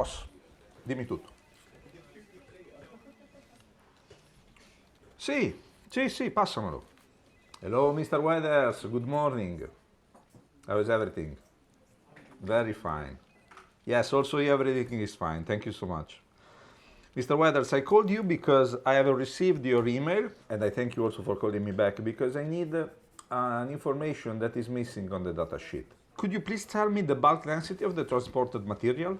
Ross, dimmi tutto. Sì, passamelo. Hello, Mr. Weathers, good morning. How is everything? Very fine. Yes, also here everything is fine. Thank you so much. Mr. Weathers, I called you because I have received your email, and I thank you also for calling me back, because I need an information that is missing on the data sheet. Could you please tell me the bulk density of the transported material?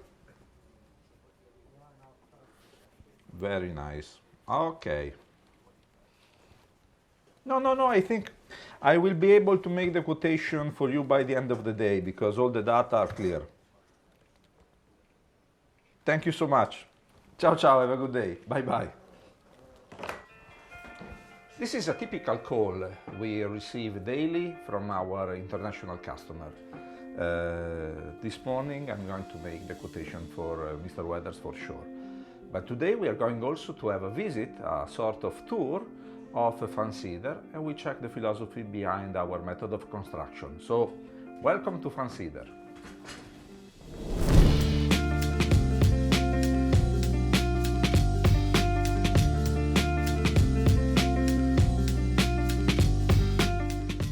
Very nice. Okay. No, I think I will be able to make the quotation for you by the end of the day, because all the data are clear. Thank you so much. Ciao, have a good day. Bye. This is a typical call we receive daily from our international customer. This morning I'm going to make the quotation for Mr. Weathers for sure. But today we are going also to have a visit, a sort of tour of Fansider, and we check the philosophy behind our method of construction. So, welcome to Fansider.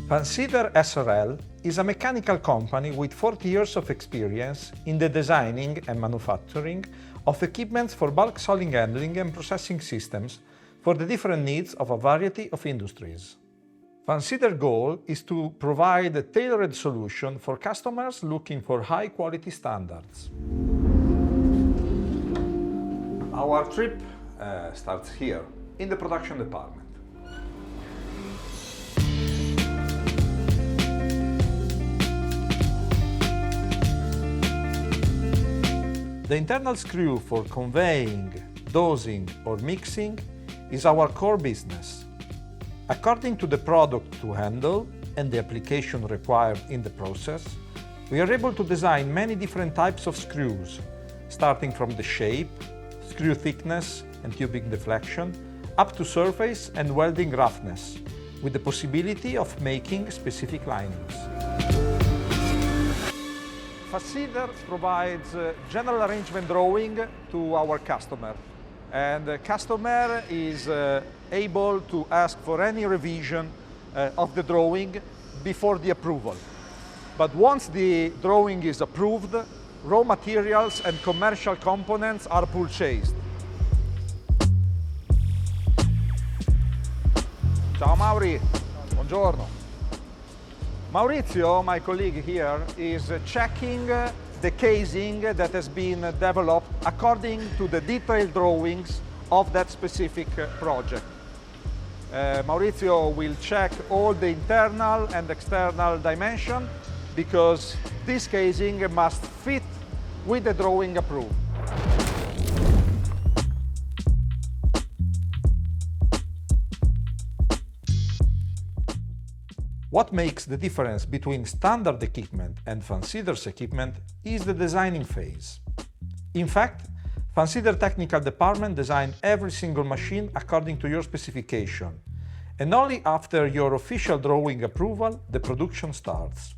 Fansider SRL is a mechanical company with 40 years of experience in the designing and manufacturing of equipment for bulk solid handling and processing systems for the different needs of a variety of industries. Fansider's goal is to provide a tailored solution for customers looking for high-quality standards. Our trip starts here, in the production department. The internal screw for conveying, dosing, or mixing is our core business. According to the product to handle and the application required in the process, we are able to design many different types of screws, starting from the shape, screw thickness and tubing deflection, up to surface and welding roughness, with the possibility of making specific linings. Fansider provides general arrangement drawing to our customer, and the customer is able to ask for any revision of the drawing before the approval. But once the drawing is approved, raw materials and commercial components are purchased. Ciao Mauri, buongiorno. Maurizio, my colleague here, is checking the casing that has been developed according to the detailed drawings of that specific project. Maurizio will check all the internal and external dimension, because this casing must fit with the drawing approved. What makes the difference between standard equipment and Fansider's equipment is the designing phase. In fact, Fansider Technical Department designs every single machine according to your specification, and only after your official drawing approval, the production starts.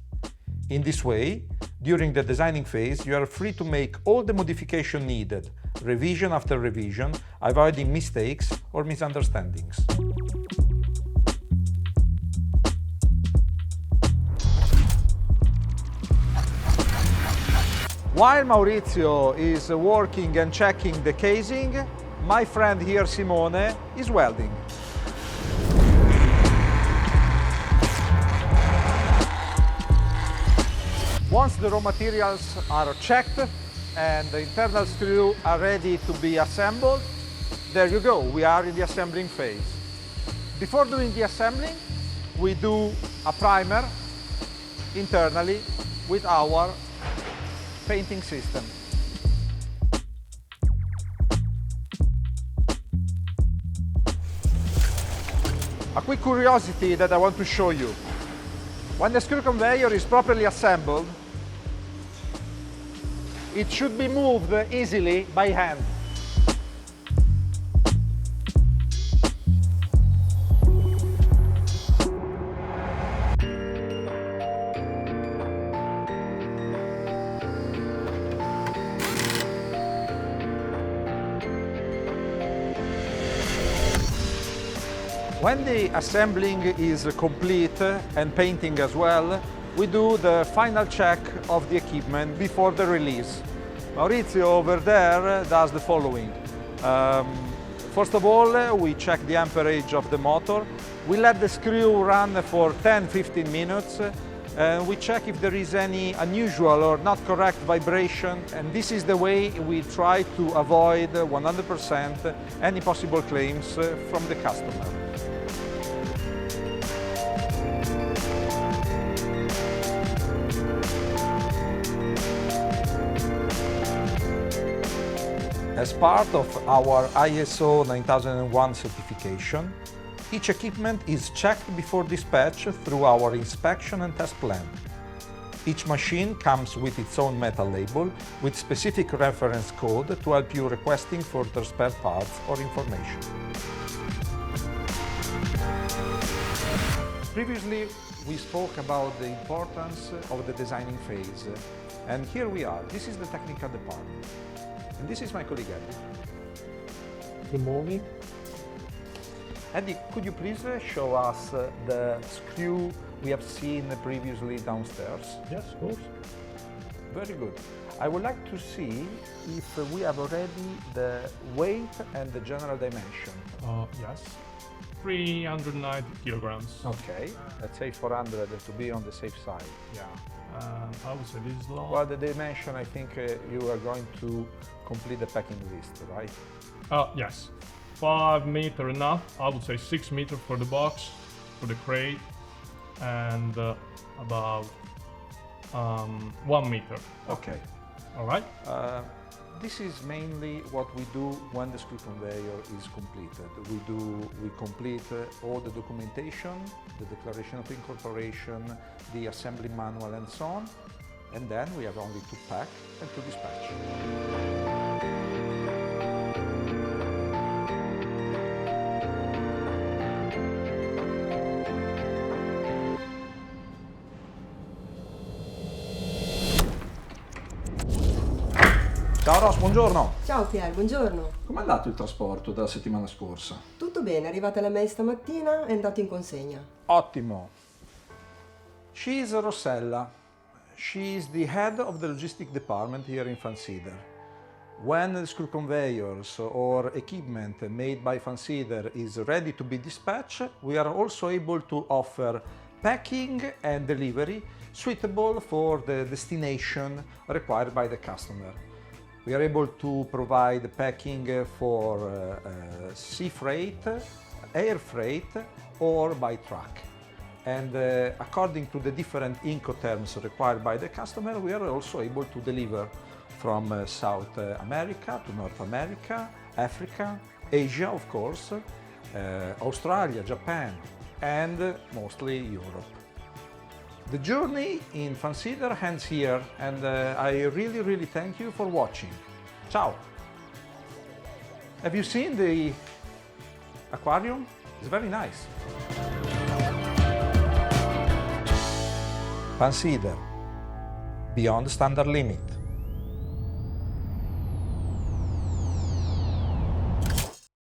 In this way, during the designing phase, you are free to make all the modification needed, revision after revision, avoiding mistakes or misunderstandings. While Maurizio is working and checking the casing, my friend here, Simone, is welding. Once the raw materials are checked and the internal screws are ready to be assembled, there you go, we are in the assembling phase. Before doing the assembling, we do a primer internally with our painting system. A quick curiosity that I want to show you. When the screw conveyor is properly assembled, it should be moved easily by hand. When the assembling is complete and painting as well, we do the final check of the equipment before the release. Maurizio over there does the following. First of all, we check the amperage of the motor. We let the screw run for 10-15 minutes. We check if there is any unusual or not correct vibration, and this is the way we try to avoid 100% any possible claims from the customer. As part of our ISO 9001 certification, each equipment is checked before dispatch through our inspection and test plan. Each machine comes with its own metal label with specific reference code to help you requesting further spare parts or information. Previously, we spoke about the importance of the designing phase, and here we are. This is the technical department. And this is my colleague Eddie. Good morning. Eddie, could you please show us the screw we have seen previously downstairs? Yes, of course. Very good. I would like to see if we have already the weight and the general dimension. Yes. 390 kilograms. Okay, let's say 400 to be on the safe side. Yeah. I would say this is long. Well, the dimension, I think you are going to complete the packing list, right? Yes. 5 meter enough. I would say 6 meter for the box, for the crate, and about 1 meter. Okay. All right. This is mainly what we do when the screw conveyor is completed. We complete all the documentation, the declaration of incorporation, the assembly manual and so on, and then we have only to pack and to dispatch. Ciao Ross, buongiorno! Ciao Pier, buongiorno. Com'è andato il trasporto della settimana scorsa? Tutto bene, è arrivata la mail stamattina e è andato in consegna. Ottimo! She is Rossella. She is the head of the logistic department here in Fansider. When the screw conveyors or equipment made by Fansider is ready to be dispatched, we are also able to offer packing and delivery suitable for the destination required by the customer. We are able to provide packing for sea freight, air freight, or by truck. And according to the different Incoterms required by the customer, we are also able to deliver from South America to North America, Africa, Asia, of course, Australia, Japan, and mostly Europe. The journey in Fansider ends here, and I really thank you for watching. Ciao! Have you seen the aquarium? It's very nice. Fansider, beyond standard limit.